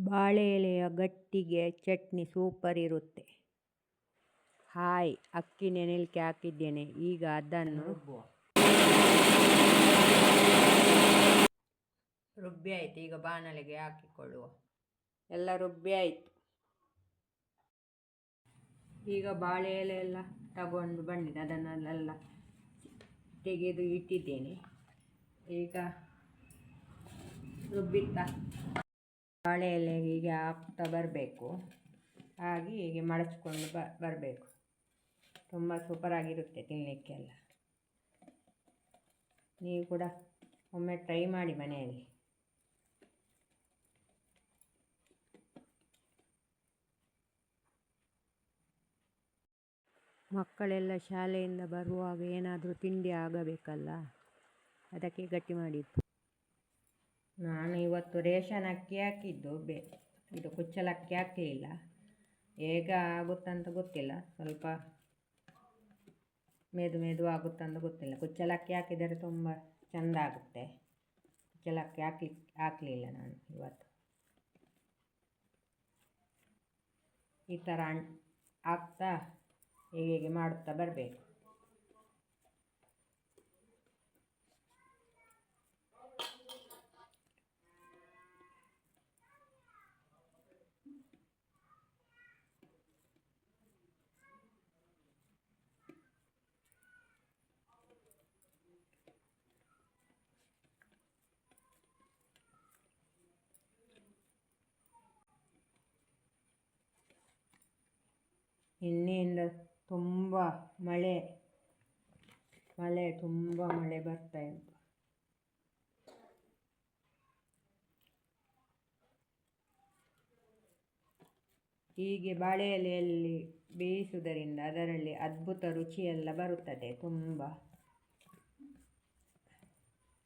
ಬಾಳೆ ಎಲೆಯ ಗಟ್ಟಿಗೆ ಚಟ್ನಿ ಸೂಪರ್ ಇರುತ್ತೆ. ಹಾಯ್, ಅಕ್ಕಿ ನೆನೆಲಿಕ್ಕೆ ಹಾಕಿದ್ದೇನೆ. ಈಗ ಅದನ್ನು ರುಬ್ಬಿ ಆಯಿತು. ಈಗ ಬಾಣಲೆಗೆ ಹಾಕಿಕೊಳ್ಳುವ. ಎಲ್ಲ ರುಬ್ಬಿ ಆಯಿತು. ಈಗ ಬಾಳೆ ಎಲೆ ಎಲ್ಲ ತಗೊಂಡು ಬಂದಿದೆ. ಅದನ್ನೆಲ್ಲ ತೆಗೆದು ಇಟ್ಟಿದ್ದೇನೆ. ಈಗ ರುಬ್ಬಿಟ್ಟ ಬಾಳೆ ಎಲೆ ಹೀಗೆ ಹಾಕ್ತಾ ಬರಬೇಕು. ಹಾಗೆ ಹೀಗೆ ಮಡಚ್ಕೊಂಡು ಬರಬೇಕು. ತುಂಬ ಸೂಪರಾಗಿರುತ್ತೆ ತಿನ್ನಲಿಕ್ಕೆಲ್ಲ. ನೀವು ಕೂಡ ಒಮ್ಮೆ ಟ್ರೈ ಮಾಡಿ ಮನೆಯಲ್ಲಿ. ಮಕ್ಕಳೆಲ್ಲ ಶಾಲೆಯಿಂದ ಬರುವಾಗ ಏನಾದರೂ ತಿಂಡಿ ಆಗಬೇಕಲ್ಲ, ಅದಕ್ಕೆ ಗಟ್ಟಿ ಮಾಡಿದ್ದು. ನಾನು ಇವತ್ತು ರೇಷನ್ ಅಕ್ಕಿ ಹಾಕಿದ್ದು. ಇದು ಕುಚ್ಚಲಕ್ಕಿ ಹಾಕಲಿಲ್ಲ. ಹೇಗೆ ಆಗುತ್ತಂತ ಗೊತ್ತಿಲ್ಲ. ಸ್ವಲ್ಪ ಮೆದು ಆಗುತ್ತಂತ ಗೊತ್ತಿಲ್ಲ. ಕುಚ್ಚಲಕ್ಕಿ ಹಾಕಿದರೆ ತುಂಬ ಚೆಂದ ಆಗುತ್ತೆ. ಕುಚ್ಚಲಕ್ಕಿ ಹಾಕಲಿಲ್ಲ ನಾನು ಇವತ್ತು. ಈ ಥರ ಹಾಕ್ತಾ ಹೀಗೆ ಮಾಡುತ್ತಾ ಬರಬೇಕು. ನಿನ್ನೆಯಿಂದ ತುಂಬ ಮಳೆ ಬರ್ತಾ ಉಂಟು. ಹೀಗೆ ಬಾಳೆ ಎಲೆಯಲ್ಲಿ ಬೇಯಿಸುವುದರಿಂದ ಅದರಲ್ಲಿ ಅದ್ಭುತ ರುಚಿಯೆಲ್ಲ ಬರುತ್ತದೆ. ತುಂಬ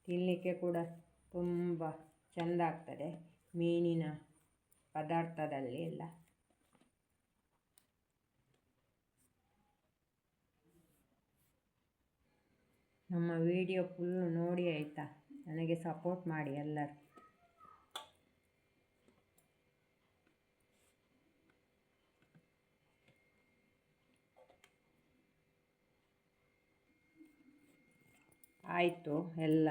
ತಿನ್ನಲಿಕ್ಕೆ ಕೂಡ ತುಂಬ ಚೆಂದ ಆಗ್ತದೆ. ಮೀನಿನ ಪದಾರ್ಥದಲ್ಲಿ ಎಲ್ಲ. ನಮ್ಮ ವಿಡಿಯೋ ಫುಲ್ಲು ನೋಡಿ ಆಯಿತಾ. ನನಗೆ ಸಪೋರ್ಟ್ ಮಾಡಿ ಎಲ್ಲರೂ. ಆಯಿತು. ಎಲ್ಲ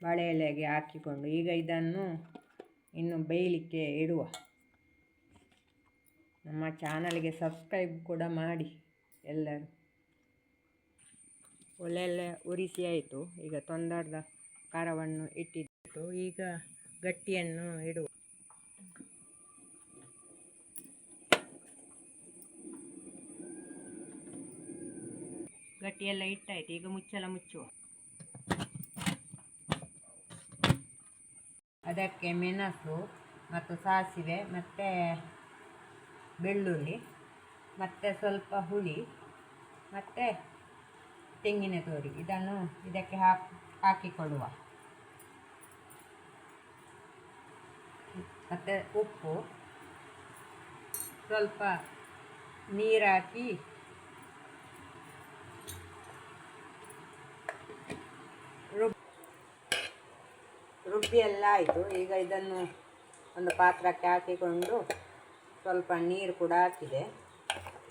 ಬಾಳೆ ಎಲೆಗೆ ಹಾಕಿಕೊಂಡು ಈಗ ಇದನ್ನು ಇನ್ನು ಬೇಯಲಿಕ್ಕೆ ಇಡುವ. ನಮ್ಮ ಚಾನಲ್ಗೆ ಸಬ್ಸ್ಕ್ರೈಬ್ ಕೂಡ ಮಾಡಿ ಎಲ್ಲರೂ. ಒಲೆಯೆಲ್ಲ ಉರಿಸಿ ಆಯಿತು. ಈಗ ತೊಂದರದ ಖಾರವನ್ನು ಇಟ್ಟಿದ್ದು. ಈಗ ಗಟ್ಟಿಯನ್ನು ಇಡುವ. ಗಟ್ಟಿಯೆಲ್ಲ ಇಟ್ಟಾಯಿತು. ಈಗ ಮುಚ್ಚುವ. ಅದಕ್ಕೆ ಮೆಣಸು ಮತ್ತು ಸಾಸಿವೆ ಮತ್ತು ಬೆಳ್ಳುಳ್ಳಿ ಮತ್ತು ಸ್ವಲ್ಪ ಹುಳಿ ಮತ್ತು ತೆಂಗಿನ ತುರಿ ಇದನ್ನು ಇದಕ್ಕೆ ಹಾಕಿಕೊಳ್ಳುವ. ಮತ್ತು ಉಪ್ಪು, ಸ್ವಲ್ಪ ನೀರು ಹಾಕಿ ರುಬ್ಬಿ ಎಲ್ಲ ಆಯಿತು. ಈಗ ಇದನ್ನು ಒಂದು ಪಾತ್ರಕ್ಕೆ ಹಾಕಿಕೊಂಡು ಸ್ವಲ್ಪ ನೀರು ಕೂಡ ಹಾಕಿದೆ.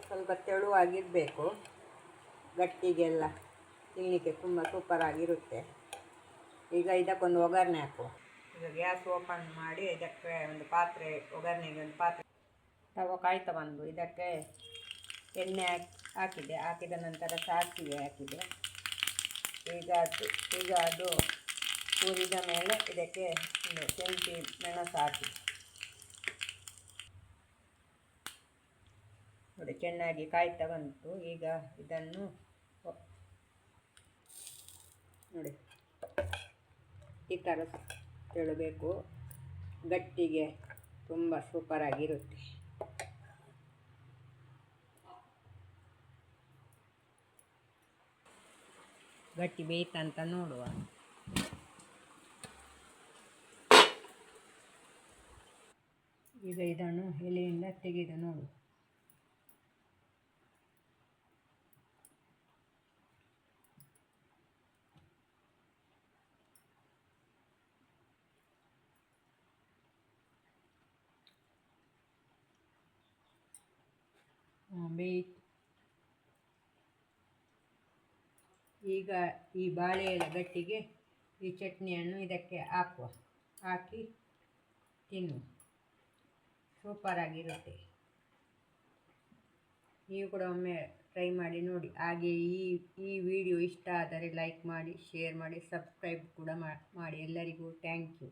ಸ್ವಲ್ಪ ತೆಳುವಾಗಿರಬೇಕು. ಗಟ್ಟಿಗೆಲ್ಲ ತಿನ್ನಲಿಕ್ಕೆ ತುಂಬ ಸೂಪರಾಗಿರುತ್ತೆ. ಈಗ ಇದಕ್ಕೊಂದು ಒಗ್ಗರಣೆ ಹಾಕುವ. ಈಗ ಗ್ಯಾಸ್ ಓಪನ್ ಮಾಡಿ ಇದಕ್ಕೆ ಒಂದು ಒಗ್ಗರಣೆಗೆ ಒಂದು ಪಾತ್ರೆ ತವ ಕಾಯ್ತಾ ಬಂದು ಇದಕ್ಕೆ ಎಣ್ಣೆ ಹಾಕಿದೆ. ಹಾಕಿದ ನಂತರ ಸಾಸಿವೆ ಹಾಕಿದೆ. ಈಗ ಅದು ಹುರಿದ ಮೇಲೆ ಇದಕ್ಕೆ ಶುಂಠಿ ಮೆಣಸು ಹಾಕಿ ನೋಡಿ ಚೆನ್ನಾಗಿ ಕಾಯ್ತಾ ಬಂತು. ಈಗ ಇದನ್ನು ನೋಡಿ ಈ ಥರ ತೆಳಬೇಕು. ಗಟ್ಟಿಗೆ ತುಂಬ ಸೂಪರಾಗಿರುತ್ತೆ. ಗಟ್ಟಿ ಬೇಯ್ತಂತ ನೋಡುವ. ಈಗ ಇದನ್ನು ಎಲೆಯಿಂದ ತೆಗೆದು ನೋಡು. ಬೇಯಿ ಈಗ ಈ ಬಾಳೆ ಎಲೆ ಗಟ್ಟಿಗೆ ಈ ಚಟ್ನಿಯನ್ನು ಇದಕ್ಕೆ ಹಾಕಿ ತಿನ್ನು, ಸೂಪರಾಗಿರುತ್ತೆ. ನೀವು ಕೂಡ ಒಮ್ಮೆ ಟ್ರೈ ಮಾಡಿ ನೋಡಿ. ಹಾಗೆ ಈ ವಿಡಿಯೋ ಇಷ್ಟ ಆದರೆ ಲೈಕ್ ಮಾಡಿ, ಶೇರ್ ಮಾಡಿ, ಸಬ್ಸ್ಕ್ರೈಬ್ ಕೂಡ ಮಾಡಿ. ಎಲ್ಲರಿಗೂ ಥ್ಯಾಂಕ್ ಯು.